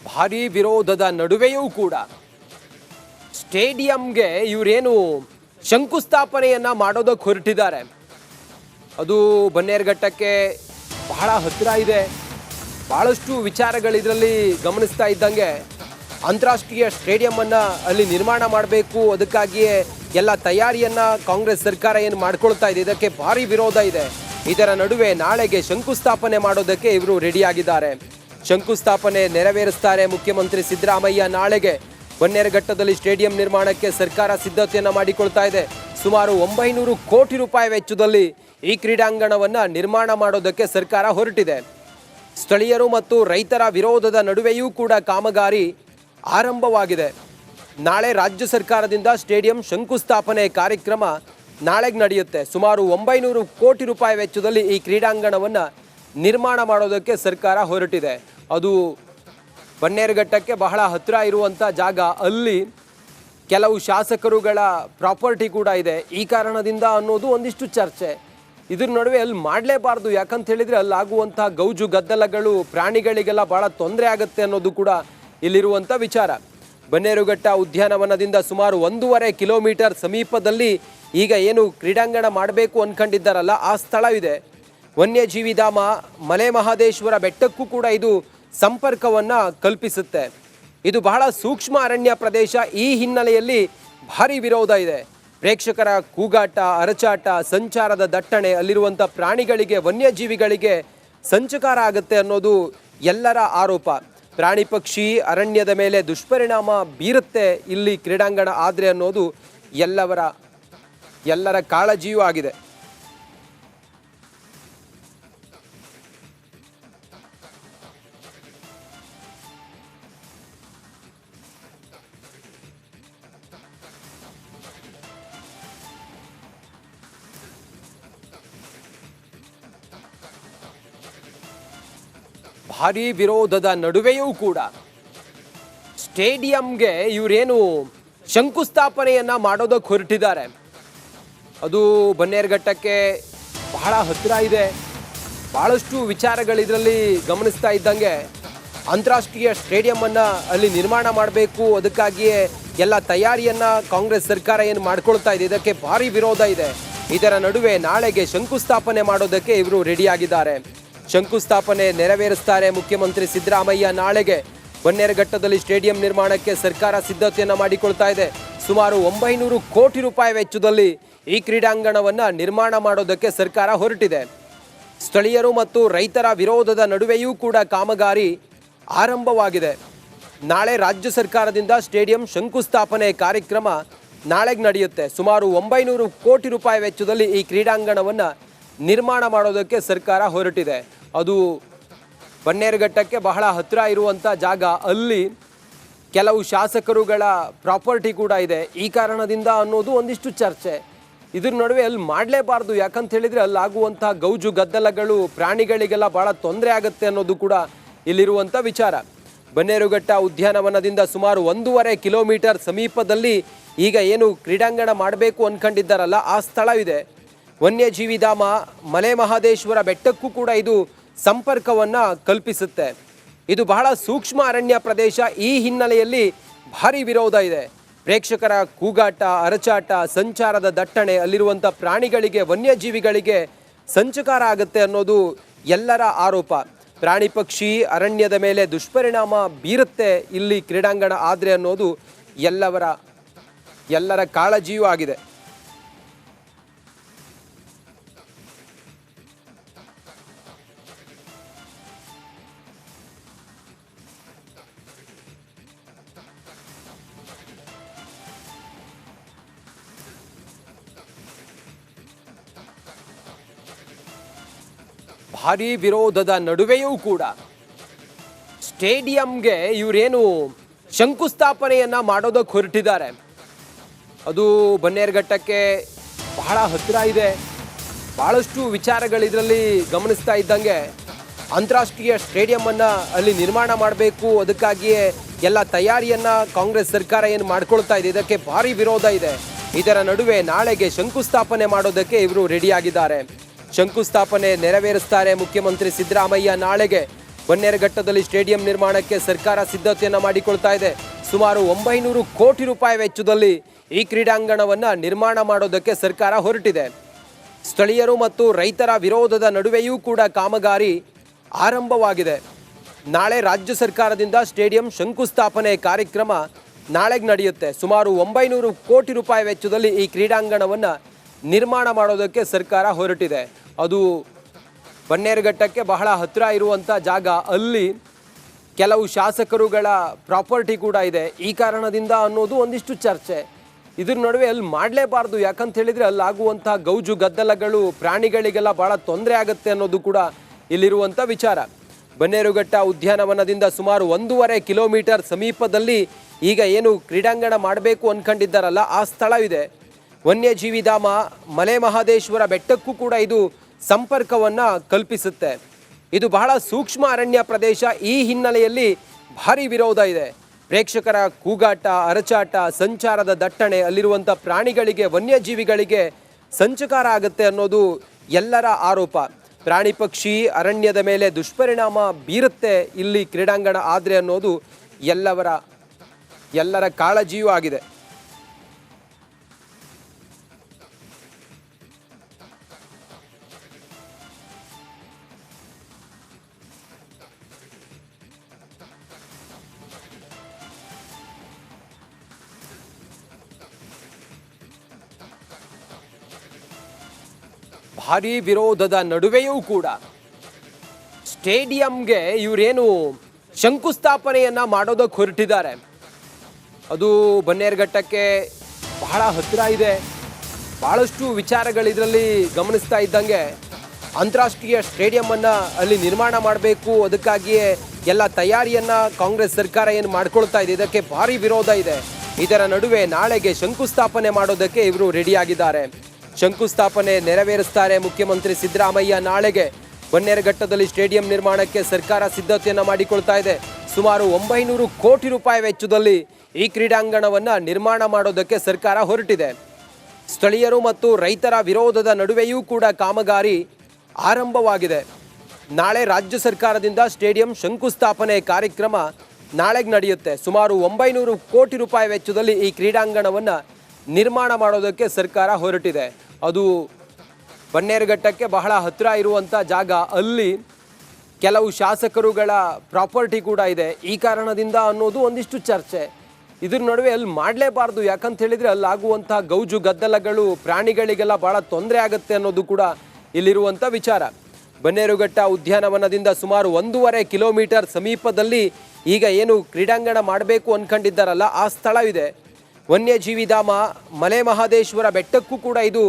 ಭಾರೀ ವಿರೋಧದ ನಡುವೆಯೂ ಕೂಡ ಸ್ಟೇಡಿಯಂಗೆ ಇವರೇನು ಶಂಕುಸ್ಥಾಪನೆಯನ್ನ ಮಾಡೋದಕ್ಕೆ ಹೊರಟಿದ್ದಾರೆ. ಅದು ಬನ್ನೇರುಘಟ್ಟಕ್ಕೆ ಬಹಳ ಹತ್ತಿರ ಇದೆ. ಬಹಳಷ್ಟು ವಿಚಾರಗಳು ಇದರಲ್ಲಿ ಗಮನಿಸ್ತಾ ಇದ್ದಂಗೆ ಅಂತಾರಾಷ್ಟ್ರೀಯ ಸ್ಟೇಡಿಯಂನ್ನು ಅಲ್ಲಿ ನಿರ್ಮಾಣ ಮಾಡಬೇಕು, ಅದಕ್ಕಾಗಿಯೇ ಎಲ್ಲ ತಯಾರಿಯನ್ನು ಕಾಂಗ್ರೆಸ್ ಸರ್ಕಾರ ಏನು ಮಾಡ್ಕೊಳ್ತಾ ಇದೆ, ಇದಕ್ಕೆ ಭಾರಿ ವಿರೋಧ ಇದೆ. ಇದರ ನಡುವೆ ನಾಳೆಗೆ ಶಂಕುಸ್ಥಾಪನೆ ಮಾಡೋದಕ್ಕೆ ಇವರು ರೆಡಿಯಾಗಿದ್ದಾರೆ. ಶಂಕುಸ್ಥಾಪನೆ ನೆರವೇರಿಸ್ತಾರೆ ಮುಖ್ಯಮಂತ್ರಿ ಸಿದ್ದರಾಮಯ್ಯ. ನಾಳೆಗೆ ಬನ್ನೇರುಘಟ್ಟದಲ್ಲಿ ಸ್ಟೇಡಿಯಂ ನಿರ್ಮಾಣಕ್ಕೆ ಸರ್ಕಾರ ಸಿದ್ಧತೆಯನ್ನು ಮಾಡಿಕೊಳ್ತಾ ಇದೆ. ಸುಮಾರು 900 ಕೋಟಿ ರೂಪಾಯಿ ವೆಚ್ಚದಲ್ಲಿ ಈ ಕ್ರೀಡಾಂಗಣವನ್ನು ನಿರ್ಮಾಣ ಮಾಡೋದಕ್ಕೆ ಸರ್ಕಾರ ಹೊರಟಿದೆ. ಸ್ಥಳೀಯರು ಮತ್ತು ರೈತರ ವಿರೋಧದ ನಡುವೆಯೂ ಕೂಡ ಕಾಮಗಾರಿ ಆರಂಭವಾಗಿದೆ. ನಾಳೆ ರಾಜ್ಯ ಸರ್ಕಾರದಿಂದ ಸ್ಟೇಡಿಯಂ ಶಂಕುಸ್ಥಾಪನೆ ಕಾರ್ಯಕ್ರಮ ನಾಳೆಗೆ ನಡೆಯುತ್ತೆ. ಸುಮಾರು 900 ಕೋಟಿ ರೂಪಾಯಿ ವೆಚ್ಚದಲ್ಲಿ ಈ ಕ್ರೀಡಾಂಗಣವನ್ನು ನಿರ್ಮಾಣ ಮಾಡೋದಕ್ಕೆ ಸರ್ಕಾರ ಹೊರಟಿದೆ. ಅದು ಬನ್ನೇರುಘಟ್ಟಕ್ಕೆ ಬಹಳ ಹತ್ತಿರ ಇರುವಂಥ ಜಾಗ. ಅಲ್ಲಿ ಕೆಲವು ಶಾಸಕರುಗಳ ಪ್ರಾಪರ್ಟಿ ಕೂಡ ಇದೆ. ಈ ಕಾರಣದಿಂದ ಅನ್ನೋದು ಒಂದಿಷ್ಟು ಚರ್ಚೆ. ಇದ್ರ ನಡುವೆ ಅಲ್ಲಿ ಮಾಡಲೇಬಾರ್ದು, ಯಾಕಂತ ಹೇಳಿದರೆ ಅಲ್ಲಾಗುವಂಥ ಗೌಜು ಗದ್ದಲಗಳು ಪ್ರಾಣಿಗಳಿಗೆಲ್ಲ ಭಾಳ ತೊಂದರೆ ಆಗುತ್ತೆ ಅನ್ನೋದು ಕೂಡ ಇಲ್ಲಿರುವಂಥ ವಿಚಾರ. ಬನ್ನೇರುಘಟ್ಟ ಉದ್ಯಾನವನದಿಂದ ಸುಮಾರು 1.5 ಕಿಲೋಮೀಟರ್ ಸಮೀಪದಲ್ಲಿ ಈಗ ಏನು ಕ್ರೀಡಾಂಗಣ ಮಾಡಬೇಕು ಅಂದ್ಕೊಂಡಿದ್ದಾರಲ್ಲ ಆ ಸ್ಥಳವಿದೆ. ವನ್ಯಜೀವಿ ಧಾಮ ಮಲೆ ಮಹದೇಶ್ವರ ಬೆಟ್ಟಕ್ಕೂ ಕೂಡ ಇದು ಸಂಪರ್ಕವನ್ನು ಕಲ್ಪಿಸುತ್ತೆ. ಇದು ಬಹಳ ಸೂಕ್ಷ್ಮ ಅರಣ್ಯ ಪ್ರದೇಶ. ಈ ಹಿನ್ನೆಲೆಯಲ್ಲಿ ಭಾರಿ ವಿರೋಧ ಇದೆ. ಪ್ರೇಕ್ಷಕರ ಕೂಗಾಟ, ಅರಚಾಟ, ಸಂಚಾರದ ದಟ್ಟಣೆ, ಅಲ್ಲಿರುವಂಥ ಪ್ರಾಣಿಗಳಿಗೆ, ವನ್ಯಜೀವಿಗಳಿಗೆ ಸಂಚಕಾರ ಆಗುತ್ತೆ ಅನ್ನೋದು ಎಲ್ಲರ ಆರೋಪ. ಪ್ರಾಣಿ ಪಕ್ಷಿ ಅರಣ್ಯದ ಮೇಲೆ ದುಷ್ಪರಿಣಾಮ ಬೀರುತ್ತೆ ಇಲ್ಲಿ ಕ್ರೀಡಾಂಗಣ ಆದರೆ ಅನ್ನೋದು ಎಲ್ಲರ ಕಾಳಜಿಯೂ ಆಗಿದೆ. ಭಾರೀ ವಿರೋಧದ ನಡುವೆಯೂ ಕೂಡ ಸ್ಟೇಡಿಯಂಗೆ ಇವರೇನು ಶಂಕುಸ್ಥಾಪನೆಯನ್ನ ಮಾಡೋದಕ್ಕೆ ಹೊರಟಿದ್ದಾರೆ. ಅದು ಬನ್ನೇರುಘಟ್ಟಕ್ಕೆ ಬಹಳ ಹತ್ತಿರ ಇದೆ. ಬಹಳಷ್ಟು ವಿಚಾರಗಳು ಇದರಲ್ಲಿ ಗಮನಿಸ್ತಾ ಇದ್ದಂಗೆ ಅಂತಾರಾಷ್ಟ್ರೀಯ ಸ್ಟೇಡಿಯಂನ್ನು ಅಲ್ಲಿ ನಿರ್ಮಾಣ ಮಾಡಬೇಕು, ಅದಕ್ಕಾಗಿಯೇ ಎಲ್ಲ ತಯಾರಿಯನ್ನು ಕಾಂಗ್ರೆಸ್ ಸರ್ಕಾರ ಏನು ಮಾಡ್ಕೊಳ್ತಾ ಇದೆ, ಇದಕ್ಕೆ ಭಾರಿ ವಿರೋಧ ಇದೆ. ಇದರ ನಡುವೆ ನಾಳೆಗೆ ಶಂಕುಸ್ಥಾಪನೆ ಮಾಡೋದಕ್ಕೆ ಇವರು ರೆಡಿಯಾಗಿದ್ದಾರೆ. ಶಂಕುಸ್ಥಾಪನೆ ನೆರವೇರಿಸ್ತಾರೆ ಮುಖ್ಯಮಂತ್ರಿ ಸಿದ್ದರಾಮಯ್ಯ. ನಾಳೆಗೆ ಬನ್ನೇರುಘಟ್ಟದಲ್ಲಿ ಸ್ಟೇಡಿಯಂ ನಿರ್ಮಾಣಕ್ಕೆ ಸರ್ಕಾರ ಸಿದ್ಧತೆಯನ್ನು ಮಾಡಿಕೊಳ್ತಾ ಇದೆ. ಸುಮಾರು 900 ಕೋಟಿ ರೂಪಾಯಿ ವೆಚ್ಚದಲ್ಲಿ ಈ ಕ್ರೀಡಾಂಗಣವನ್ನು ನಿರ್ಮಾಣ ಮಾಡೋದಕ್ಕೆ ಸರ್ಕಾರ ಹೊರಟಿದೆ. ಸ್ಥಳೀಯರು ಮತ್ತು ರೈತರ ವಿರೋಧದ ನಡುವೆಯೂ ಕೂಡ ಕಾಮಗಾರಿ ಆರಂಭವಾಗಿದೆ. ನಾಳೆ ರಾಜ್ಯ ಸರ್ಕಾರದಿಂದ ಸ್ಟೇಡಿಯಂ ಶಂಕುಸ್ಥಾಪನೆ ಕಾರ್ಯಕ್ರಮ ನಾಳೆಗೆ ನಡೆಯುತ್ತೆ. ಸುಮಾರು 900 ಕೋಟಿ ರೂಪಾಯಿ ವೆಚ್ಚದಲ್ಲಿ ಈ ಕ್ರೀಡಾಂಗಣವನ್ನು ನಿರ್ಮಾಣ ಮಾಡೋದಕ್ಕೆ ಸರ್ಕಾರ ಹೊರಟಿದೆ. ಅದು ಬನ್ನೇರುಘಟ್ಟಕ್ಕೆ ಬಹಳ ಹತ್ತಿರ ಇರುವಂಥ ಜಾಗ. ಅಲ್ಲಿ ಕೆಲವು ಶಾಸಕರುಗಳ ಪ್ರಾಪರ್ಟಿ ಕೂಡ ಇದೆ. ಈ ಕಾರಣದಿಂದ ಅನ್ನೋದು ಒಂದಿಷ್ಟು ಚರ್ಚೆ. ಇದ್ರ ನಡುವೆ ಅಲ್ಲಿ ಮಾಡಲೇಬಾರ್ದು, ಯಾಕಂತ ಹೇಳಿದರೆ ಅಲ್ಲಾಗುವಂಥ ಗೌಜು ಗದ್ದಲಗಳು ಪ್ರಾಣಿಗಳಿಗೆಲ್ಲ ಭಾಳ ತೊಂದರೆ ಆಗುತ್ತೆ ಅನ್ನೋದು ಕೂಡ ಇಲ್ಲಿರುವಂಥ ವಿಚಾರ. ಬನ್ನೇರುಘಟ್ಟ ಉದ್ಯಾನವನದಿಂದ ಸುಮಾರು 1.5 ಕಿಲೋಮೀಟರ್ ಸಮೀಪದಲ್ಲಿ ಈಗ ಏನು ಕ್ರೀಡಾಂಗಣ ಮಾಡಬೇಕು ಅಂದ್ಕೊಂಡಿದ್ದಾರಲ್ಲ ಆ ಸ್ಥಳವಿದೆ. ವನ್ಯಜೀವಿ ಧಾಮ ಮಲೆ ಮಹದೇಶ್ವರ ಬೆಟ್ಟಕ್ಕೂ ಕೂಡ ಇದು ಸಂಪರ್ಕವನ್ನು ಕಲ್ಪಿಸುತ್ತೆ. ಇದು ಬಹಳ ಸೂಕ್ಷ್ಮ ಅರಣ್ಯ ಪ್ರದೇಶ. ಈ ಹಿನ್ನೆಲೆಯಲ್ಲಿ ಭಾರಿ ವಿರೋಧ ಇದೆ. ಪ್ರೇಕ್ಷಕರ ಕೂಗಾಟ, ಅರಚಾಟ, ಸಂಚಾರದ ದಟ್ಟಣೆ, ಅಲ್ಲಿರುವಂಥ ಪ್ರಾಣಿಗಳಿಗೆ, ವನ್ಯಜೀವಿಗಳಿಗೆ ಸಂಚಕಾರ ಆಗುತ್ತೆ ಅನ್ನೋದು ಎಲ್ಲರ ಆರೋಪ. ಪ್ರಾಣಿ ಪಕ್ಷಿ ಅರಣ್ಯದ ಮೇಲೆ ದುಷ್ಪರಿಣಾಮ ಬೀರುತ್ತೆ ಇಲ್ಲಿ ಕ್ರೀಡಾಂಗಣ ಆದರೆ ಅನ್ನೋದು ಎಲ್ಲರ ಕಾಳಜಿಯೂ ಆಗಿದೆ. ಭಾರೀ ವಿರೋಧದ ನಡುವೆಯೂ ಕೂಡ ಸ್ಟೇಡಿಯಂಗೆ ಇವರೇನು ಶಂಕುಸ್ಥಾಪನೆಯನ್ನ ಮಾಡೋದಕ್ಕೆ ಹೊರಟಿದ್ದಾರೆ. ಅದು ಬನ್ನೇರುಘಟ್ಟಕ್ಕೆ ಬಹಳ ಹತ್ತಿರ ಇದೆ. ಬಹಳಷ್ಟು ವಿಚಾರಗಳು ಇದರಲ್ಲಿ ಗಮನಿಸ್ತಾ ಇದ್ದಂಗೆ ಅಂತಾರಾಷ್ಟ್ರೀಯ ಸ್ಟೇಡಿಯಂನ್ನು ಅಲ್ಲಿ ನಿರ್ಮಾಣ ಮಾಡಬೇಕು, ಅದಕ್ಕಾಗಿಯೇ ಎಲ್ಲ ತಯಾರಿಯನ್ನು ಕಾಂಗ್ರೆಸ್ ಸರ್ಕಾರ ಏನು ಮಾಡ್ಕೊಳ್ತಾ ಇದೆ, ಇದಕ್ಕೆ ಭಾರಿ ವಿರೋಧ ಇದೆ. ಇದರ ನಡುವೆ ನಾಳೆಗೆ ಶಂಕುಸ್ಥಾಪನೆ ಮಾಡೋದಕ್ಕೆ ಇವರು ರೆಡಿಯಾಗಿದ್ದಾರೆ. ಶಂಕುಸ್ಥಾಪನೆ ನೆರವೇರಿಸ್ತಾರೆ ಮುಖ್ಯಮಂತ್ರಿ ಸಿದ್ದರಾಮಯ್ಯ. ನಾಳೆಗೆ ಬನ್ನೇರುಘಟ್ಟದಲ್ಲಿ ಸ್ಟೇಡಿಯಂ ನಿರ್ಮಾಣಕ್ಕೆ ಸರ್ಕಾರ ಸಿದ್ಧತೆಯನ್ನು ಮಾಡಿಕೊಳ್ತಾ ಇದೆ. ಸುಮಾರು 900 ಕೋಟಿ ರೂಪಾಯಿ ವೆಚ್ಚದಲ್ಲಿ ಈ ಕ್ರೀಡಾಂಗಣವನ್ನು ನಿರ್ಮಾಣ ಮಾಡೋದಕ್ಕೆ ಸರ್ಕಾರ ಹೊರಟಿದೆ. ಸ್ಥಳೀಯರು ಮತ್ತು ರೈತರ ವಿರೋಧದ ನಡುವೆಯೂ ಕೂಡ ಕಾಮಗಾರಿ ಆರಂಭವಾಗಿದೆ. ನಾಳೆ ರಾಜ್ಯ ಸರ್ಕಾರದಿಂದ ಸ್ಟೇಡಿಯಂ ಶಂಕುಸ್ಥಾಪನೆ ಕಾರ್ಯಕ್ರಮ ನಾಳೆಗೆ ನಡೆಯುತ್ತೆ. ಸುಮಾರು 900 ಕೋಟಿ ರೂಪಾಯಿ ವೆಚ್ಚದಲ್ಲಿ ಈ ಕ್ರೀಡಾಂಗಣವನ್ನು ನಿರ್ಮಾಣ ಮಾಡೋದಕ್ಕೆ ಸರ್ಕಾರ ಹೊರಟಿದೆ. ಅದು ಬನ್ನೇರುಘಟ್ಟಕ್ಕೆ ಬಹಳ ಹತ್ತಿರ ಇರುವಂಥ ಜಾಗ. ಅಲ್ಲಿ ಕೆಲವು ಶಾಸಕರುಗಳ ಪ್ರಾಪರ್ಟಿ ಕೂಡ ಇದೆ. ಈ ಕಾರಣದಿಂದ ಅನ್ನೋದು ಒಂದಿಷ್ಟು ಚರ್ಚೆ. ಇದ್ರ ನಡುವೆ ಅಲ್ಲಿ ಮಾಡಲೇಬಾರ್ದು, ಯಾಕಂತ ಹೇಳಿದರೆ ಅಲ್ಲಿ ಆಗುವಂಥ ಗೌಜು ಗದ್ದಲಗಳು ಪ್ರಾಣಿಗಳಿಗೆಲ್ಲ ಭಾಳ ತೊಂದರೆ ಆಗುತ್ತೆ ಅನ್ನೋದು ಕೂಡ ಇಲ್ಲಿರುವಂಥ ವಿಚಾರ. ಬನ್ನೇರುಘಟ್ಟ ಉದ್ಯಾನವನದಿಂದ ಸುಮಾರು 1.5 ಕಿಲೋಮೀಟರ್ ಸಮೀಪದಲ್ಲಿ ಈಗ ಏನು ಕ್ರೀಡಾಂಗಣ ಮಾಡಬೇಕು ಅಂದ್ಕೊಂಡಿದ್ದಾರಲ್ಲ ಆ ಸ್ಥಳವಿದೆ. ವನ್ಯಜೀವಿ ಧಾಮ ಮಲೆ ಮಹದೇಶ್ವರ ಬೆಟ್ಟಕ್ಕೂ ಕೂಡ ಇದು ಸಂಪರ್ಕವನ್ನು ಕಲ್ಪಿಸುತ್ತೆ. ಇದು ಬಹಳ ಸೂಕ್ಷ್ಮ ಅರಣ್ಯ ಪ್ರದೇಶ. ಈ ಹಿನ್ನೆಲೆಯಲ್ಲಿ ಭಾರಿ ವಿರೋಧ ಇದೆ. ಪ್ರೇಕ್ಷಕರ ಕೂಗಾಟ, ಅರಚಾಟ, ಸಂಚಾರದ ದಟ್ಟಣೆ, ಅಲ್ಲಿರುವಂಥ ಪ್ರಾಣಿಗಳಿಗೆ, ವನ್ಯಜೀವಿಗಳಿಗೆ ಸಂಚಕಾರ ಆಗುತ್ತೆ ಅನ್ನೋದು ಎಲ್ಲರ ಆರೋಪ. ಪ್ರಾಣಿ ಪಕ್ಷಿ ಅರಣ್ಯದ ಮೇಲೆ ದುಷ್ಪರಿಣಾಮ ಬೀರುತ್ತೆ ಇಲ್ಲಿ ಕ್ರೀಡಾಂಗಣ ಆದರೆ ಅನ್ನೋದು ಎಲ್ಲರ ಕಾಳಜಿಯೂ ಆಗಿದೆ. ಭಾರೀ ವಿರೋಧದ ನಡುವೆಯೂ ಕೂಡ ಸ್ಟೇಡಿಯಂಗೆ ಇವರೇನು ಶಂಕುಸ್ಥಾಪನೆಯನ್ನು ಮಾಡೋದಕ್ಕೆ ಹೊರಟಿದ್ದಾರೆ. ಅದು ಬನ್ನೇರುಘಟ್ಟಕ್ಕೆ ಬಹಳ ಹತ್ತಿರ ಇದೆ. ಭಾಳಷ್ಟು ವಿಚಾರಗಳು ಇದರಲ್ಲಿ ಗಮನಿಸ್ತಾ ಇದ್ದಂಗೆ ಅಂತಾರಾಷ್ಟ್ರೀಯ ಸ್ಟೇಡಿಯಮನ್ನು ಅಲ್ಲಿ ನಿರ್ಮಾಣ ಮಾಡಬೇಕು, ಅದಕ್ಕಾಗಿಯೇ ಎಲ್ಲ ತಯಾರಿಯನ್ನು ಕಾಂಗ್ರೆಸ್ ಸರ್ಕಾರ ಏನು ಮಾಡ್ಕೊಳ್ತಾ ಇದೆ, ಇದಕ್ಕೆ ಭಾರಿ ವಿರೋಧ ಇದೆ. ಇದರ ನಡುವೆ ನಾಳೆಗೆ ಶಂಕುಸ್ಥಾಪನೆ ಮಾಡೋದಕ್ಕೆ ಇವರು ರೆಡಿಯಾಗಿದ್ದಾರೆ. ಶಂಕುಸ್ಥಾಪನೆ ನೆರವೇರಿಸ್ತಾರೆ ಮುಖ್ಯಮಂತ್ರಿ ಸಿದ್ದರಾಮಯ್ಯ. ನಾಳೆಗೆ ಬನ್ನೇರುಘಟ್ಟದಲ್ಲಿ ಸ್ಟೇಡಿಯಂ ನಿರ್ಮಾಣಕ್ಕೆ ಸರ್ಕಾರ ಸಿದ್ಧತೆಯನ್ನು ಮಾಡಿಕೊಳ್ತಾ ಇದೆ. ಸುಮಾರು 900 ಕೋಟಿ ರೂಪಾಯಿ ವೆಚ್ಚದಲ್ಲಿ ಈ ಕ್ರೀಡಾಂಗಣವನ್ನು ನಿರ್ಮಾಣ ಮಾಡೋದಕ್ಕೆ ಸರ್ಕಾರ ಹೊರಟಿದೆ. ಸ್ಥಳೀಯರು ಮತ್ತು ರೈತರ ವಿರೋಧದ ನಡುವೆಯೂ ಕೂಡ ಕಾಮಗಾರಿ ಆರಂಭವಾಗಿದೆ. ನಾಳೆ ರಾಜ್ಯ ಸರ್ಕಾರದಿಂದ ಸ್ಟೇಡಿಯಂ ಶಂಕುಸ್ಥಾಪನೆ ಕಾರ್ಯಕ್ರಮ ನಾಳೆಗೆ ನಡೆಯುತ್ತೆ. ಸುಮಾರು 900 ಕೋಟಿ ರೂಪಾಯಿ ವೆಚ್ಚದಲ್ಲಿ ಈ ಕ್ರೀಡಾಂಗಣವನ್ನು ನಿರ್ಮಾಣ ಮಾಡೋದಕ್ಕೆ ಸರ್ಕಾರ ಹೊರಟಿದೆ. ಅದು ಬನ್ನೇರುಘಟ್ಟಕ್ಕೆ ಬಹಳ ಹತ್ತಿರ ಇರುವಂಥ ಜಾಗ. ಅಲ್ಲಿ ಕೆಲವು ಶಾಸಕರುಗಳ ಪ್ರಾಪರ್ಟಿ ಕೂಡ ಇದೆ. ಈ ಕಾರಣದಿಂದ ಅನ್ನೋದು ಒಂದಿಷ್ಟು ಚರ್ಚೆ. ಇದ್ರ ನಡುವೆ ಅಲ್ಲಿ ಮಾಡಲೇಬಾರ್ದು, ಯಾಕಂತ ಹೇಳಿದರೆ ಅಲ್ಲಿ ಆಗುವಂಥ ಗೌಜು ಗದ್ದಲಗಳು ಪ್ರಾಣಿಗಳಿಗೆಲ್ಲ ಭಾಳ ತೊಂದರೆ ಆಗುತ್ತೆ ಅನ್ನೋದು ಕೂಡ ಇಲ್ಲಿರುವಂಥ ವಿಚಾರ. ಬನ್ನೇರುಘಟ್ಟ ಉದ್ಯಾನವನದಿಂದ ಸುಮಾರು 1.5 ಕಿಲೋಮೀಟರ್ ಸಮೀಪದಲ್ಲಿ ಈಗ ಏನು ಕ್ರೀಡಾಂಗಣ ಮಾಡಬೇಕು ಅಂದ್ಕೊಂಡಿದ್ದಾರಲ್ಲ ಆ ಸ್ಥಳವಿದೆ. ವನ್ಯಜೀವಿ ಧಾಮ ಮಲೆ ಮಹದೇಶ್ವರ ಬೆಟ್ಟಕ್ಕೂ ಕೂಡ ಇದು